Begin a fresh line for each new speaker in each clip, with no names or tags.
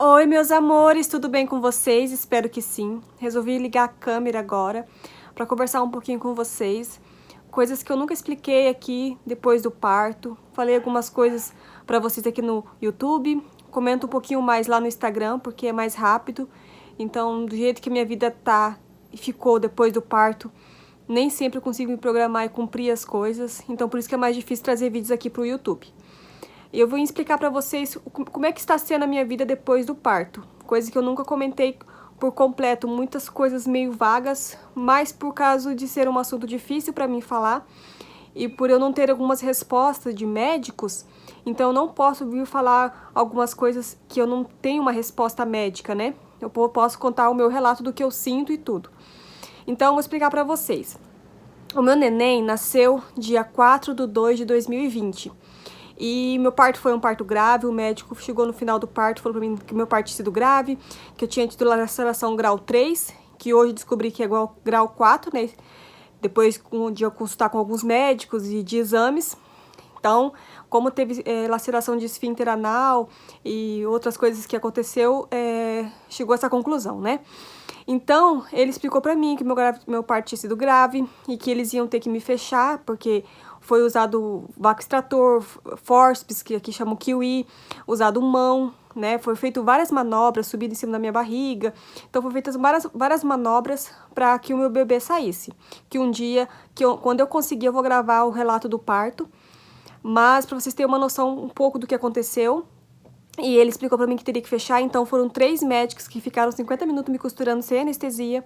Oi, meus amores, tudo bem com vocês? Espero que sim. Resolvi ligar a câmera agora para conversar um pouquinho com vocês. Coisas que eu nunca expliquei aqui depois do parto. Falei algumas coisas para vocês aqui no YouTube. Comento um pouquinho mais lá no Instagram, porque é mais rápido. Então, do jeito que minha vida tá e ficou depois do parto, nem sempre eu consigo me programar e cumprir as coisas. Então, por isso que é mais difícil trazer vídeos aqui pro YouTube. E eu vou explicar pra vocês como é que está sendo a minha vida depois do parto. Coisa que eu nunca comentei por completo, muitas coisas meio vagas, mas por causa de ser um assunto difícil pra mim falar e por eu não ter algumas respostas de médicos, então eu não posso vir falar algumas coisas que eu não tenho uma resposta médica, né? Eu posso contar o meu relato do que eu sinto e tudo. Então eu vou explicar pra vocês. O meu neném nasceu dia 4/2/2020. E meu parto foi um parto grave, o médico chegou no final do parto, falou pra mim que meu parto tinha sido grave, que eu tinha tido laceração grau 3, que hoje descobri que é igual grau 4, né? Depois de eu consultar com alguns médicos e de exames. Então, como teve laceração de esfíncter anal e outras coisas que aconteceu, chegou a essa conclusão, né? Então, ele explicou pra mim que meu parto tinha sido grave e que eles iam ter que me fechar, porque foi usado vaca extrator, forceps, que aqui chamam kiwi, usado mão, né? Foi feito várias manobras, subido em cima da minha barriga. Então, foram feitas várias manobras para que o meu bebê saísse. Que um dia, quando eu conseguir, eu vou gravar o relato do parto. Mas, para vocês terem uma noção um pouco do que aconteceu, e ele explicou pra mim que teria que fechar, então foram 3 médicos que ficaram 50 minutos me costurando sem anestesia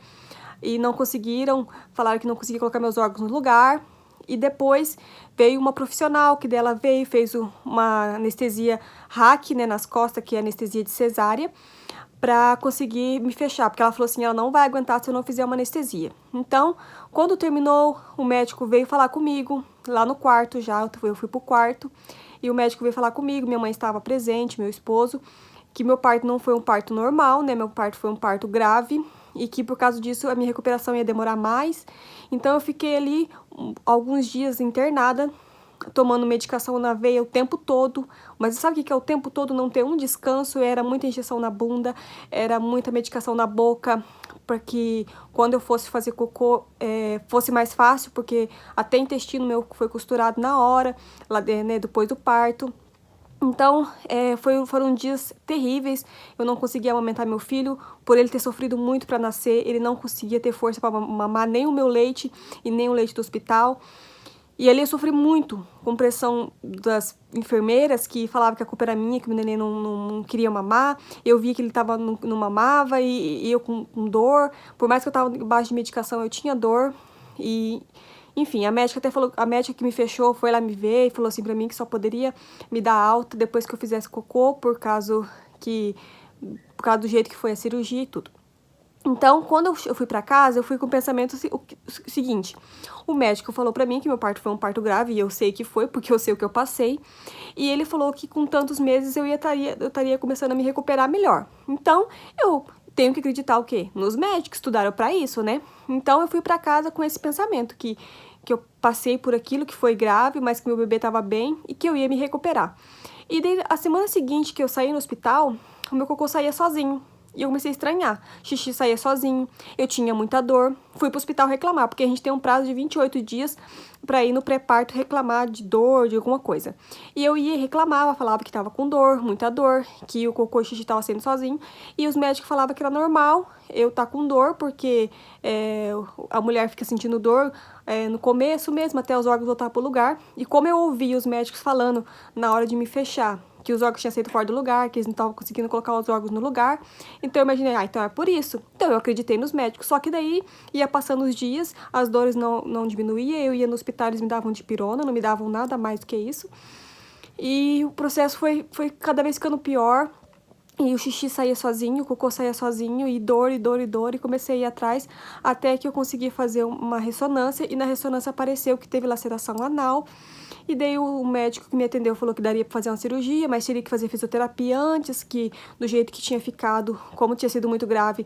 e não conseguiram, falaram que não conseguia colocar meus órgãos no lugar. E depois veio uma profissional, que dela veio, fez uma anestesia hack, né, nas costas, que é anestesia de cesárea, pra conseguir me fechar, porque ela falou assim, ela não vai aguentar se eu não fizer uma anestesia. Então, quando terminou, o médico veio falar comigo, lá no quarto já, eu fui pro quarto, e o médico veio falar comigo, minha mãe estava presente, meu esposo, que meu parto não foi um parto normal, né, meu parto foi um parto grave, e que por causa disso a minha recuperação ia demorar mais. Então eu fiquei ali alguns dias internada, tomando medicação na veia o tempo todo, mas sabe o que é o tempo todo não ter um descanso? Era muita injeção na bunda, era muita medicação na boca, para que quando eu fosse fazer cocô fosse mais fácil, porque até intestino meu foi costurado na hora, lá né, depois do parto. Então, foram dias terríveis, eu não conseguia amamentar meu filho, por ele ter sofrido muito para nascer, ele não conseguia ter força para mamar nem o meu leite e nem o leite do hospital. E ali eu sofri muito com pressão das enfermeiras que falavam que a culpa era minha, que o neném não queria mamar. Eu via que ele não mamava e eu com dor. Por mais que eu estava embaixo de medicação, eu tinha dor. E, enfim, a médica até falou, a médica que me fechou foi lá me ver e falou assim pra mim que só poderia me dar alta depois que eu fizesse cocô, por causa do jeito que foi a cirurgia e tudo. Então, quando eu fui pra casa, eu fui com o pensamento seguinte. O médico falou pra mim que meu parto foi um parto grave, e eu sei que foi, porque eu sei o que eu passei. E ele falou que com tantos meses eu estaria começando a me recuperar melhor. Então, eu tenho que acreditar o quê? Nos médicos, estudaram pra isso, né? Então, eu fui pra casa com esse pensamento, que eu passei por aquilo que foi grave, mas que meu bebê tava bem e que eu ia me recuperar. E daí, a semana seguinte que eu saí no hospital, o meu cocô saía sozinho. E eu comecei a estranhar. Xixi saía sozinho, eu tinha muita dor. Fui pro hospital reclamar, porque a gente tem um prazo de 28 dias pra ir no pré-parto reclamar de dor, de alguma coisa. E eu ia e reclamava, falava que tava com dor, muita dor, que o cocô e o xixi tava saindo sozinho. E os médicos falavam que era normal eu tá com dor, porque a mulher fica sentindo dor no começo mesmo, até os órgãos voltar pro lugar. E como eu ouvi os médicos falando na hora de me fechar, que os órgãos tinham saído fora do lugar, que eles não estavam conseguindo colocar os órgãos no lugar. Então eu imaginei, então é por isso. Então eu acreditei nos médicos. Só que daí ia passando os dias, as dores não diminuíam, eu ia no hospital, eles me davam dipirona, não me davam nada mais do que isso. E o processo foi cada vez ficando pior. E o xixi saía sozinho, o cocô saía sozinho, e dor, e dor, e dor, e comecei a ir atrás, até que eu consegui fazer uma ressonância, e na ressonância apareceu que teve laceração anal, e daí o médico que me atendeu falou que daria pra fazer uma cirurgia, mas teria que fazer fisioterapia antes, que do jeito que tinha ficado, como tinha sido muito grave,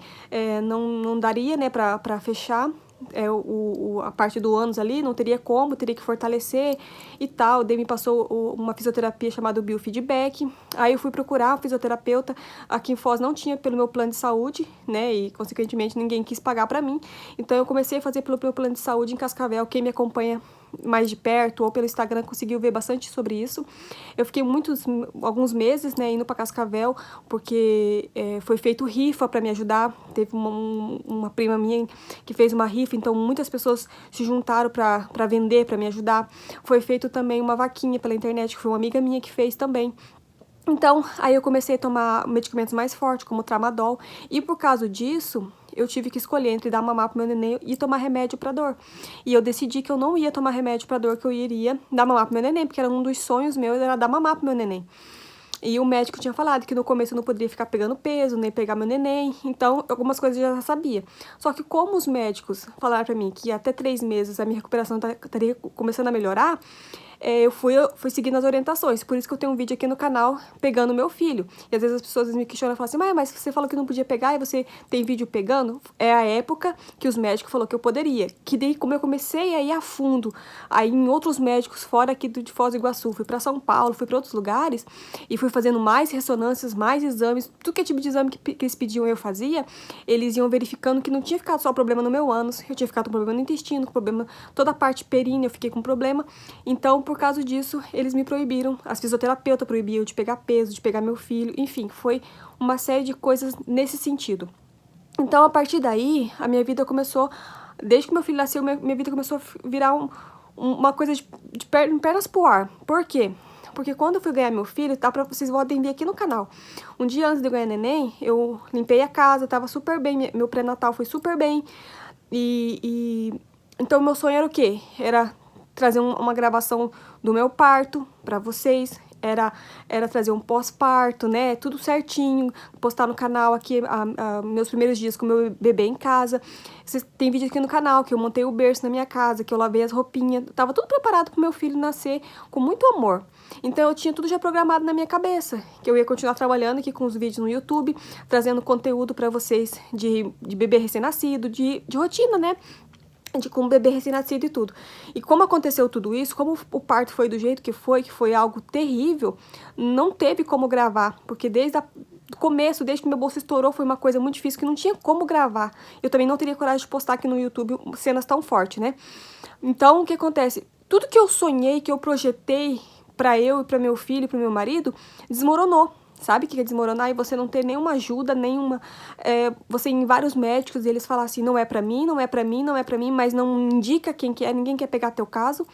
não daria, né, pra fechar. a parte do ânus ali, não teria como, teria que fortalecer e tal. Daí me passou uma fisioterapia chamada biofeedback. Aí eu fui procurar um fisioterapeuta. Aqui em Foz não tinha pelo meu plano de saúde, né? E, consequentemente, ninguém quis pagar pra mim. Então, eu comecei a fazer pelo meu plano de saúde em Cascavel. Quem me acompanha mais de perto ou pelo Instagram conseguiu ver bastante sobre isso. Eu fiquei alguns meses, né, indo para Cascavel, porque foi feito rifa para me ajudar. Teve uma prima minha que fez uma rifa, então muitas pessoas se juntaram para vender, para me ajudar. Foi feito também uma vaquinha pela internet, que foi uma amiga minha que fez também. Então, aí eu comecei a tomar medicamentos mais fortes, como o Tramadol, e por causa disso, eu tive que escolher entre dar mamar pro meu neném e tomar remédio pra dor. E eu decidi que eu não ia tomar remédio pra dor, que eu iria dar mamar pro meu neném, porque era um dos sonhos meus, era dar mamar pro meu neném. E o médico tinha falado que no começo eu não poderia ficar pegando peso, nem pegar meu neném, então algumas coisas eu já sabia. Só que como os médicos falaram pra mim que até 3 meses a minha recuperação estaria começando a melhorar, eu fui seguindo as orientações. Por isso que eu tenho um vídeo aqui no canal pegando meu filho. E às vezes as pessoas me questionam e falam assim, mas você falou que não podia pegar e você tem vídeo pegando? É a época que os médicos falaram que eu poderia. Que daí, como eu comecei a ir a fundo, aí em outros médicos fora aqui de Foz do Iguaçu, fui para São Paulo, fui para outros lugares e fui fazendo mais ressonâncias, mais exames, tudo que é tipo de exame que eles pediam eu fazia, eles iam verificando que não tinha ficado só problema no meu ânus, eu tinha ficado com problema no intestino, com problema, toda a parte perínea eu fiquei com problema. Então, por causa disso, eles me proibiram, as fisioterapeutas proibiam de pegar peso, de pegar meu filho, enfim, foi uma série de coisas nesse sentido. Então, a partir daí, a minha vida começou, desde que meu filho nasceu, minha vida começou a virar uma coisa de pernas pro ar. Por quê? Porque quando eu fui ganhar meu filho, tá, vocês podem ver aqui no canal. Um dia antes de eu ganhar neném, eu limpei a casa, tava super bem, meu pré-natal foi super bem. Então, meu sonho era o quê? Era trazer uma gravação do meu parto pra vocês, era trazer um pós-parto, né, tudo certinho, postar no canal aqui meus primeiros dias com o meu bebê em casa. Vocês tem vídeo aqui no canal que eu montei o berço na minha casa, que eu lavei as roupinhas, tava tudo preparado pro meu filho nascer com muito amor. Então eu tinha tudo já programado na minha cabeça, que eu ia continuar trabalhando aqui com os vídeos no YouTube, trazendo conteúdo pra vocês de bebê recém-nascido, de rotina, né, com um bebê recém-nascido e tudo. E como aconteceu tudo isso, como o parto foi do jeito que foi algo terrível, não teve como gravar, porque desde o começo, desde que meu bolso estourou, foi uma coisa muito difícil que não tinha como gravar. Eu também não teria coragem de postar aqui no YouTube cenas tão fortes, né? Então, o que acontece? Tudo que eu sonhei, que eu projetei pra eu e pra meu filho e pro meu marido, desmoronou. Sabe o que é desmoronar? E você não ter nenhuma ajuda, nenhuma... você ir em vários médicos e eles falam assim, não é pra mim, não é pra mim, não é pra mim, mas não indica quem que é, ninguém quer pegar teu caso.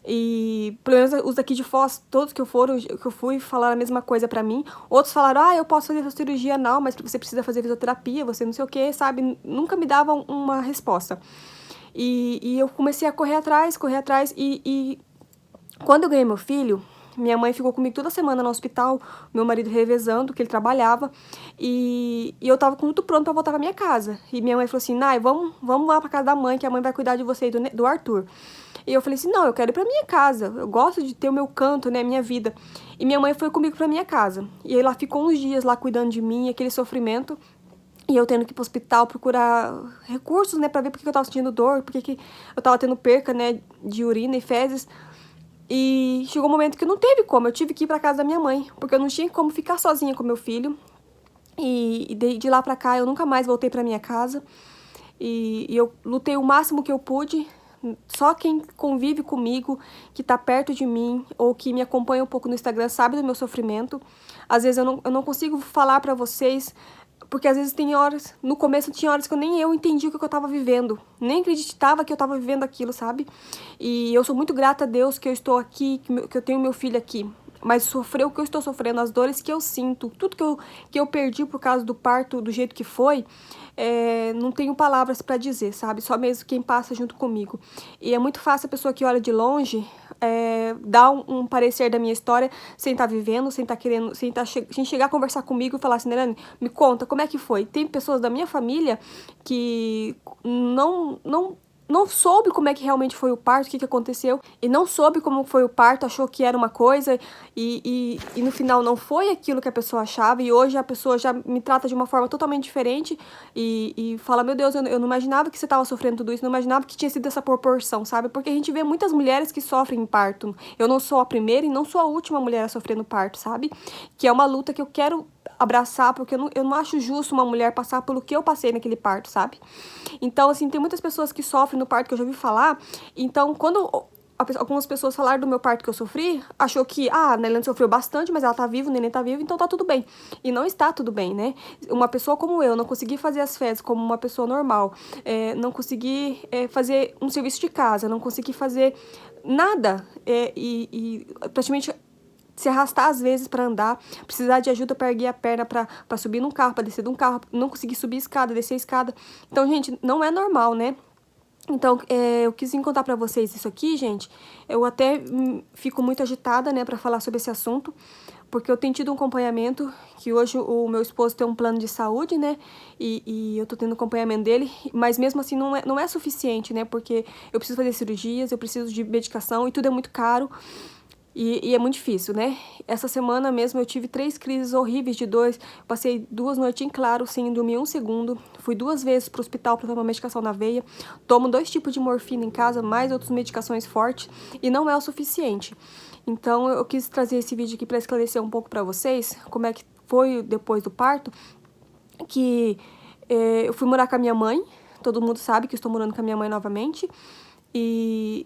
E pelo menos os daqui de Foz, todos que eu fui, falaram a mesma coisa pra mim. Outros falaram, eu posso fazer essa cirurgia não, mas você precisa fazer fisioterapia, você não sei o que, sabe? Nunca me davam uma resposta. E eu comecei a correr atrás e quando eu ganhei meu filho... Minha mãe ficou comigo toda semana no hospital, meu marido revezando, que ele trabalhava, e eu tava muito pronto pra voltar pra minha casa. E minha mãe falou assim, Nai, vamos lá pra casa da mãe, que a mãe vai cuidar de você e do Arthur. E eu falei assim, não, eu quero ir pra minha casa, eu gosto de ter o meu canto, né, minha vida. E minha mãe foi comigo pra minha casa. E ela ficou uns dias lá cuidando de mim, aquele sofrimento. E eu tendo que ir pro hospital procurar recursos, né, pra ver porque eu tava sentindo dor, porque eu tava tendo perca, né, de urina e fezes. E chegou um momento que não teve como, eu tive que ir pra casa da minha mãe, porque eu não tinha como ficar sozinha com meu filho. E de lá pra cá eu nunca mais voltei pra minha casa. E eu lutei o máximo que eu pude. Só quem convive comigo, que tá perto de mim, ou que me acompanha um pouco no Instagram, sabe do meu sofrimento. Às vezes eu não consigo falar pra vocês... Porque às vezes tem horas, no começo tinha horas que nem eu entendi o que eu tava vivendo. Nem acreditava que eu tava vivendo aquilo, sabe? E eu sou muito grata a Deus que eu estou aqui, que eu tenho meu filho aqui. Mas sofrer o que eu estou sofrendo, as dores que eu sinto, tudo que eu perdi por causa do parto, do jeito que foi, não tenho palavras pra dizer, sabe? Só mesmo quem passa junto comigo. E é muito fácil a pessoa que olha de longe dar um parecer da minha história sem estar vivendo, sem estar querendo, sem chegar a conversar comigo e falar assim, Nerane, me conta, como é que foi? Tem pessoas da minha família que não não soube como é que realmente foi o parto, o que aconteceu, e não soube como foi o parto, achou que era uma coisa, e no final não foi aquilo que a pessoa achava, e hoje a pessoa já me trata de uma forma totalmente diferente, e fala, meu Deus, eu não imaginava que você estava sofrendo tudo isso, não imaginava que tinha sido essa proporção, sabe? Porque a gente vê muitas mulheres que sofrem em parto. Eu não sou a primeira e não sou a última mulher a sofrer no parto, sabe? Que é uma luta que eu quero abraçar, porque eu não acho justo uma mulher passar pelo que eu passei naquele parto, sabe? Então, assim, tem muitas pessoas que sofrem no parto que eu já ouvi falar. Então, quando algumas pessoas falaram do meu parto que eu sofri, achou que, a Nayland sofreu bastante, mas ela tá viva, o neném tá vivo, então tá tudo bem. E não está tudo bem, né? Uma pessoa como eu, não conseguir fazer as fezes como uma pessoa normal, não conseguir fazer um serviço de casa, não conseguir fazer nada, e praticamente se arrastar às vezes para andar, precisar de ajuda para erguer a perna para subir num carro, para descer de um carro, não conseguir subir a escada, descer a escada. Então, gente, não é normal, né? Então, eu quis contar para vocês isso aqui, gente. Eu até fico muito agitada, né, para falar sobre esse assunto, porque eu tenho tido um acompanhamento, que hoje o meu esposo tem um plano de saúde, né, e eu tô tendo acompanhamento dele, mas mesmo assim não é suficiente, né, porque eu preciso fazer cirurgias, eu preciso de medicação e tudo é muito caro. E é muito difícil, né? Essa semana mesmo eu tive 3 crises horríveis de dor. Passei 2 noites em claro, sem dormir um segundo. Fui 2 vezes pro hospital para tomar medicação na veia. Tomo 2 tipos de morfina em casa, mais outras medicações fortes. E não é o suficiente. Então eu quis trazer esse vídeo aqui para esclarecer um pouco para vocês como é que foi depois do parto. Que eu fui morar com a minha mãe. Todo mundo sabe que eu estou morando com a minha mãe novamente. E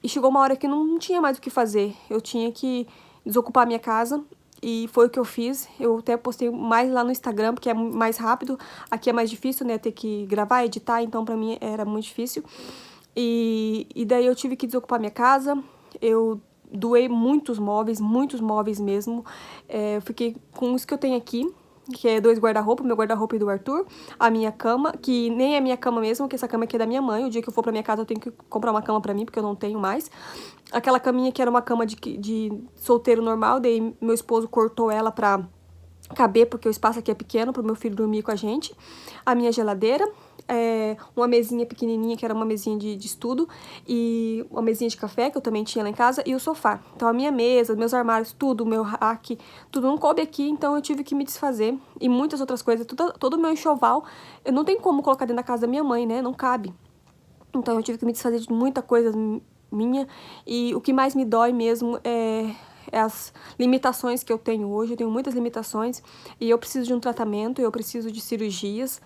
chegou uma hora que não tinha mais o que fazer. Eu tinha que desocupar a minha casa e foi o que eu fiz. Eu até postei mais lá no Instagram, porque é mais rápido. Aqui é mais difícil, né? Ter que gravar, editar, então pra mim era muito difícil. E daí eu tive que desocupar minha casa. Eu doei muitos móveis mesmo. Eu fiquei com os que eu tenho aqui, que é 2 guarda-roupa, meu guarda-roupa e do Arthur, a minha cama, que nem é minha cama mesmo, que essa cama aqui é da minha mãe. O dia que eu for pra minha casa eu tenho que comprar uma cama pra mim, porque eu não tenho mais. Aquela caminha que era uma cama de solteiro normal, daí meu esposo cortou ela pra caber, porque o espaço aqui é pequeno, pro meu filho dormir com a gente. A minha geladeira, uma mesinha pequenininha, que era uma mesinha de estudo, e uma mesinha de café, que eu também tinha lá em casa, e o sofá. Então, a minha mesa, meus armários, tudo, meu rack, tudo não coube aqui, então eu tive que me desfazer. E muitas outras coisas, todo o meu enxoval, eu não tenho como colocar dentro da casa da minha mãe, né? Não cabe. Então, eu tive que me desfazer de muita coisa minha, e o que mais me dói mesmo é as limitações que eu tenho hoje. Eu tenho muitas limitações, e eu preciso de um tratamento, eu preciso de cirurgias.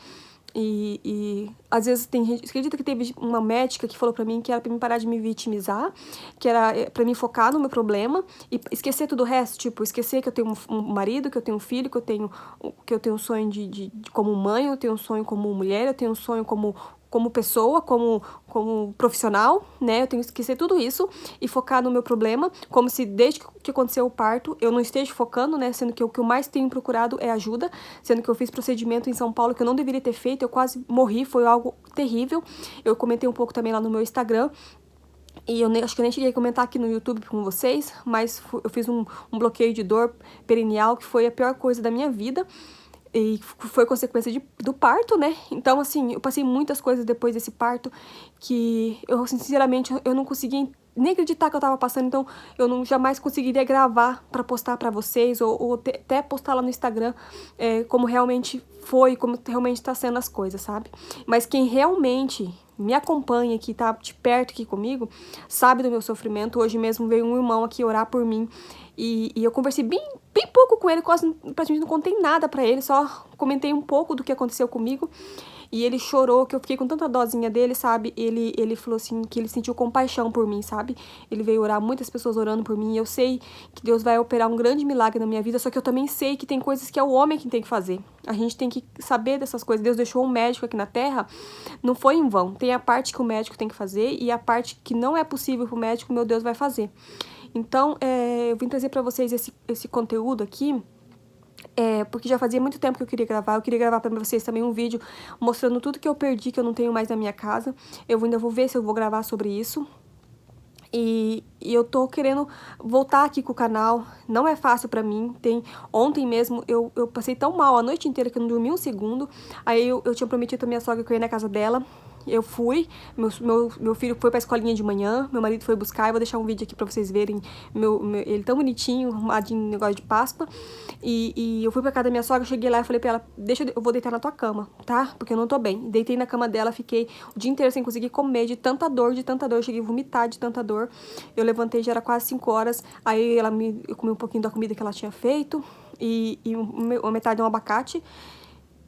E às vezes tem gente, acredita que teve uma médica que falou pra mim que era pra mim parar de me vitimizar, que era pra mim focar no meu problema e esquecer tudo o resto, tipo, esquecer que eu tenho um marido, que eu tenho um filho, que eu tenho um sonho de como mãe, eu tenho um sonho como mulher, eu tenho um sonho como pessoa, como profissional, né? Eu tenho que esquecer tudo isso e focar no meu problema, como se desde que aconteceu o parto eu não esteja focando, né? Sendo que o que eu mais tenho procurado é ajuda, sendo que eu fiz procedimento em São Paulo que eu não deveria ter feito, eu quase morri, foi algo terrível. Eu comentei um pouco também lá no meu Instagram. E acho que eu nem cheguei a comentar aqui no YouTube com vocês, mas eu fiz um bloqueio de dor perineal, que foi a pior coisa da minha vida. E foi consequência do parto, né? Então, assim, eu passei muitas coisas depois desse parto que eu, sinceramente, eu não conseguia nem acreditar que eu tava passando. Então, eu não jamais conseguiria gravar pra postar pra vocês ou até postar lá no Instagram como realmente foi, como realmente tá sendo as coisas, sabe? Mas quem realmente me acompanha, que tá de perto aqui comigo, sabe do meu sofrimento. Hoje mesmo veio um irmão aqui orar por mim e eu conversei bem pouco com ele, quase praticamente não contei nada pra ele, só comentei um pouco do que aconteceu comigo. E ele chorou, que eu fiquei com tanta dosinha dele, sabe? Ele falou assim, que ele sentiu compaixão por mim, sabe? Ele veio orar, muitas pessoas orando por mim, e eu sei que Deus vai operar um grande milagre na minha vida, só que eu também sei que tem coisas que é o homem que tem que fazer. A gente tem que saber dessas coisas. Deus deixou um médico aqui na Terra, não foi em vão. Tem a parte que o médico tem que fazer, e a parte que não é possível pro médico, meu Deus vai fazer. Então, eu vim trazer pra vocês esse conteúdo aqui, porque já fazia muito tempo que eu queria gravar. Eu queria gravar pra vocês também um vídeo mostrando tudo que eu perdi, que eu não tenho mais na minha casa. Eu ainda vou ver se eu vou gravar sobre isso. E eu tô querendo voltar aqui com o canal. Não é fácil pra mim. Ontem mesmo eu passei tão mal a noite inteira que eu não dormi um segundo. Aí eu tinha prometido a minha sogra que eu ia na casa dela. Eu fui, meu filho foi pra escolinha de manhã, meu marido foi buscar, eu vou deixar um vídeo aqui pra vocês verem ele tão bonitinho, arrumadinho no negócio de Páscoa. E eu fui pra casa da minha sogra, cheguei lá e falei pra ela, eu vou deitar na tua cama, tá? Porque eu não tô bem. Deitei na cama dela, fiquei o dia inteiro sem conseguir comer, de tanta dor, eu cheguei a vomitar de tanta dor. Eu levantei, já era quase 5 horas, aí eu comi um pouquinho da comida que ela tinha feito, e metade de um abacate.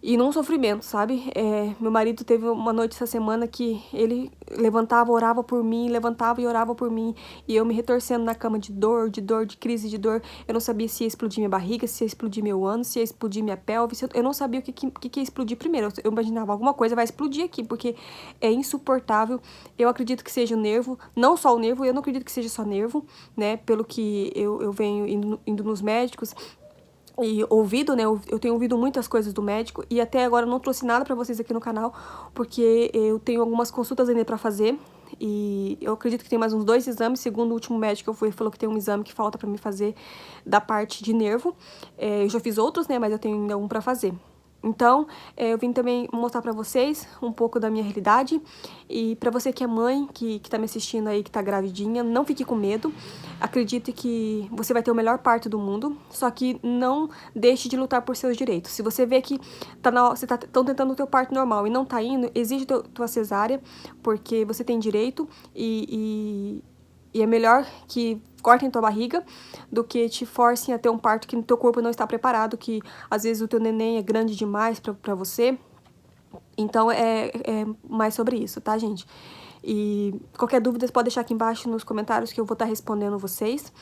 E num sofrimento, sabe? Meu marido teve uma noite essa semana que ele levantava, orava por mim, levantava e orava por mim. E eu me retorcendo na cama de dor, de crise de dor. Eu não sabia se ia explodir minha barriga, se ia explodir meu ânus, se ia explodir minha pelve. Eu não sabia o que ia explodir primeiro. Eu imaginava, alguma coisa vai explodir aqui, porque é insuportável. Eu acredito que seja o nervo, não só o nervo, eu não acredito que seja só nervo, né? Pelo que eu venho indo nos médicos e ouvido, né, eu tenho ouvido muitas coisas do médico e até agora eu não trouxe nada pra vocês aqui no canal, porque eu tenho algumas consultas ainda pra fazer e eu acredito que tem mais uns 2 exames, segundo o último médico que eu fui, ele falou que tem um exame que falta pra me fazer da parte de nervo. Eu já fiz outros, né, mas eu tenho ainda um pra fazer. Então, eu vim também mostrar pra vocês um pouco da minha realidade. E pra você que é mãe, que tá me assistindo aí, que tá gravidinha, não fique com medo. Acredite que você vai ter o melhor parto do mundo, só que não deixe de lutar por seus direitos. Se você vê que você tá tentando o teu parto normal e não tá indo, exige tua cesárea, porque você tem direito e é melhor que cortem tua barriga do que te forcem a ter um parto que no teu corpo não está preparado, que às vezes o teu neném é grande demais pra você. Então, é mais sobre isso, tá, gente? E qualquer dúvida, você pode deixar aqui embaixo nos comentários que eu vou estar respondendo vocês.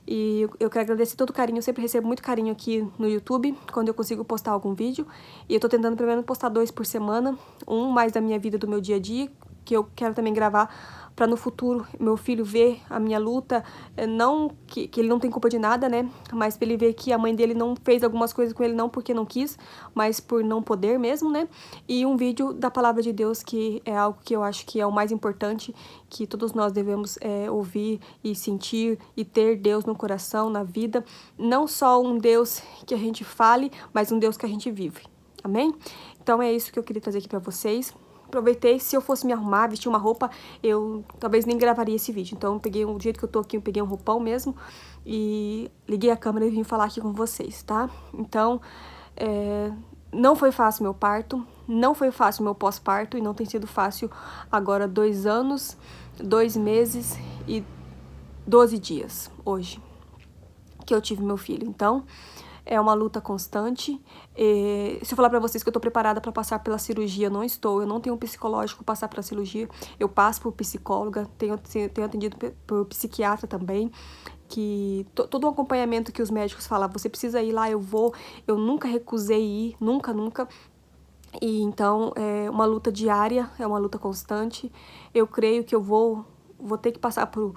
E eu quero agradecer todo o carinho, eu sempre recebo muito carinho aqui no YouTube, quando eu consigo postar algum vídeo. E eu tô tentando pelo menos postar 2 por semana, um mais da minha vida, do meu dia a dia, que eu quero também gravar para no futuro meu filho ver a minha luta, não que ele não tem culpa de nada, né, mas pra ele ver que a mãe dele não fez algumas coisas com ele não porque não quis, mas por não poder mesmo, né, e um vídeo da palavra de Deus, que é algo que eu acho que é o mais importante, que todos nós devemos ouvir e sentir e ter Deus no coração, na vida, não só um Deus que a gente fale, mas um Deus que a gente vive, amém? Então é isso que eu queria trazer aqui para vocês. Aproveitei, se eu fosse me arrumar, vestir uma roupa, eu talvez nem gravaria esse vídeo. Então, eu peguei, do jeito que eu tô aqui, eu peguei um roupão mesmo e liguei a câmera e vim falar aqui com vocês, tá? Então, não foi fácil meu parto, não foi fácil meu pós-parto e não tem sido fácil agora 2 anos, 2 meses e 12 dias hoje que eu tive meu filho. Então, é uma luta constante. Se eu falar pra vocês que eu tô preparada pra passar pela cirurgia, não estou. Eu não tenho um psicológico pra passar pela cirurgia. Eu passo por psicóloga, tenho atendido por psiquiatra também, que todo o acompanhamento que os médicos falam, você precisa ir lá, eu vou. Eu nunca recusei ir, nunca. E então, é uma luta diária, é uma luta constante. Eu creio que eu vou ter que passar por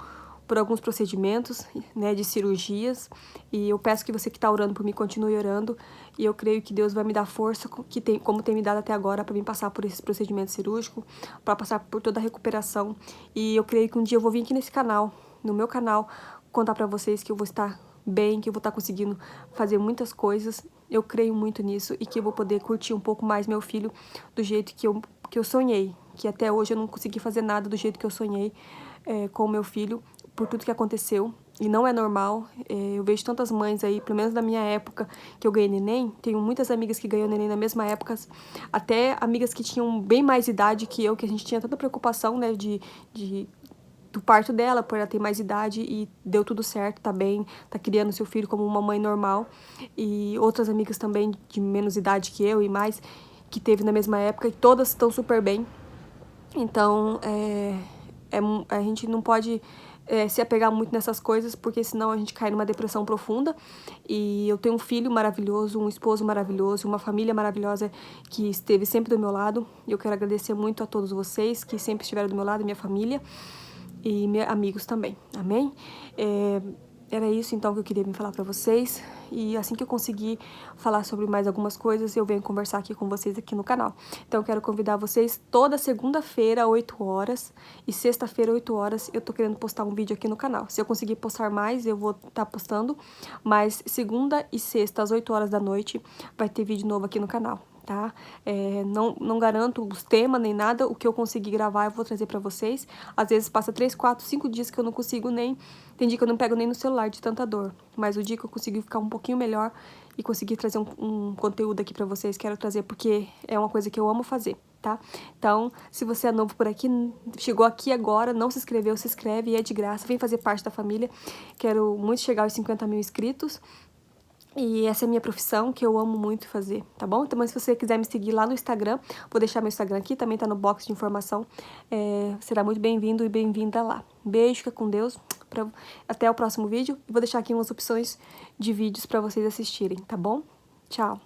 alguns procedimentos, né, de cirurgias, e eu peço que você que está orando por mim continue orando, e eu creio que Deus vai me dar força, como tem me dado até agora, para mim passar por esses procedimentos cirúrgicos, para passar por toda a recuperação, e eu creio que um dia eu vou vir aqui nesse canal, no meu canal, contar para vocês que eu vou estar bem, que eu vou estar conseguindo fazer muitas coisas, eu creio muito nisso, e que eu vou poder curtir um pouco mais meu filho do jeito que eu sonhei, que até hoje eu não consegui fazer nada do jeito que eu sonhei com o meu filho, por tudo que aconteceu, e não é normal. Eu vejo tantas mães aí, pelo menos na minha época, que eu ganhei neném, tenho muitas amigas que ganham neném na mesma época, até amigas que tinham bem mais idade que eu, que a gente tinha tanta preocupação, né, do parto dela, por ela ter mais idade, e deu tudo certo, tá bem, tá criando seu filho como uma mãe normal, e outras amigas também de menos idade que eu e mais, que teve na mesma época, e todas estão super bem. Então, a gente não pode se apegar muito nessas coisas, porque senão a gente cai numa depressão profunda. E eu tenho um filho maravilhoso, um esposo maravilhoso, uma família maravilhosa que esteve sempre do meu lado. E eu quero agradecer muito a todos vocês que sempre estiveram do meu lado, minha família e meus amigos também, amém? Era isso então que eu queria me falar pra vocês, e assim que eu conseguir falar sobre mais algumas coisas, eu venho conversar aqui com vocês aqui no canal. Então eu quero convidar vocês toda segunda-feira, 8 horas, e sexta-feira, 8 horas, eu tô querendo postar um vídeo aqui no canal. Se eu conseguir postar mais, eu vou estar postando, mas segunda e sexta, às 8 horas da noite, vai ter vídeo novo aqui no canal, tá? Não garanto os temas nem nada, o que eu conseguir gravar eu vou trazer pra vocês. Às vezes passa 3, 4, 5 dias que eu não consigo nem... Tem dia que eu não pego nem no celular de tanta dor, mas o dia que eu conseguir ficar um pouquinho melhor e conseguir trazer um conteúdo aqui pra vocês, quero trazer porque é uma coisa que eu amo fazer, tá? Então, se você é novo por aqui, chegou aqui agora, não se inscreveu, se inscreve, é de graça, vem fazer parte da família. Quero muito chegar aos 50 mil inscritos. E essa é a minha profissão, que eu amo muito fazer, tá bom? Então, mas se você quiser me seguir lá no Instagram, vou deixar meu Instagram aqui, também tá no box de informação. Será muito bem-vindo e bem-vinda lá. Beijo, fica com Deus. Até o próximo vídeo. Vou deixar aqui umas opções de vídeos pra vocês assistirem, tá bom? Tchau!